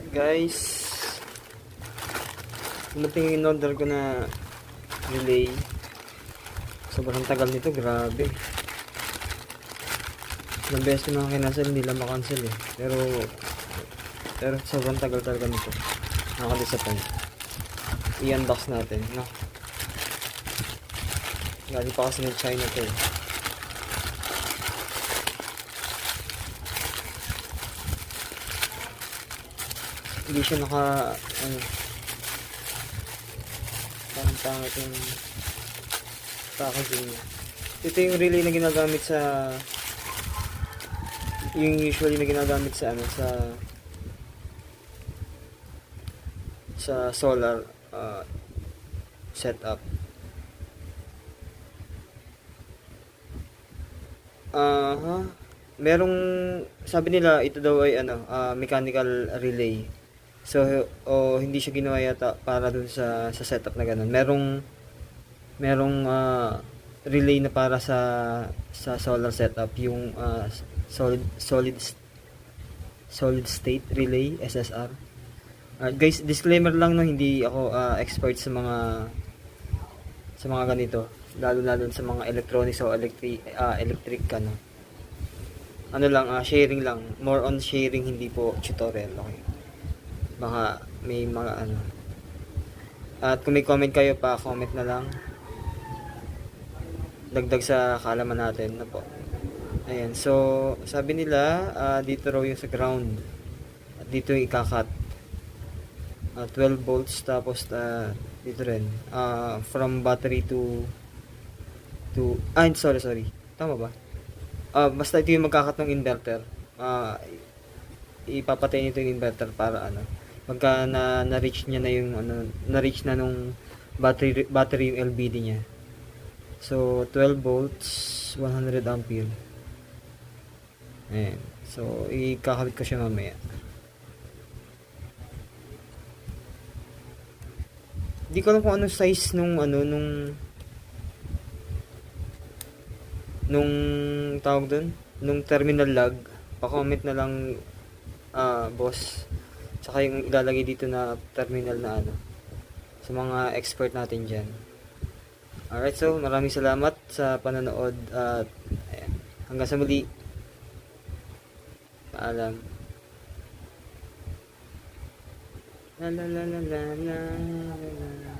Guys, dumating yung in-order ko na relay. Sobrang tagal nito, grabe. Ilang beses ko na kinasal, hindi lang makancel eh. Pero sobrang tagal talaga nito. Nakaka-disappoint. I-unbox natin, no? Galing pa kasi ng China to eh. Hindi siya parang pangit yung packaging niya. Ito yung relay na ginagamit yung usually na ginagamit sa solar setup. Merong sabi nila ito daw ay mechanical relay. So hindi siya ginawa yata para dun sa setup na ganun. Merong relay na para sa solar setup, yung solid state relay, SSR. Guys, disclaimer lang, no, hindi ako expert sa mga ganito, lalo sa mga electronics o electric sharing lang, more on sharing, hindi po tutorial. Okay, baka may mga at kung may comment kayo, pa comment na lang, dagdag sa kaalaman natin na po. Ayan, so sabi nila dito raw yung sa ground at dito yung ikakat 12 volts, tapos dito rin from battery to sorry, tama ba? Basta ito yung magkakat ng inverter. Ipapatay nito yung inverter para pagka na-reach niya na yung na-reach na nung battery yung LBD niya. So 12 volts, 100 ampere. Ayan. So ikakabit ko siya mamaya. Hindi ko alam kung anong size nung tawag doon, nung terminal lug. Pa-comment na lang boss. Saka yung ilalagay dito na terminal na sa mga expert natin dyan. Alright, so maraming salamat sa panonood at hanggang sa muli. Paalam. La la la la la la la.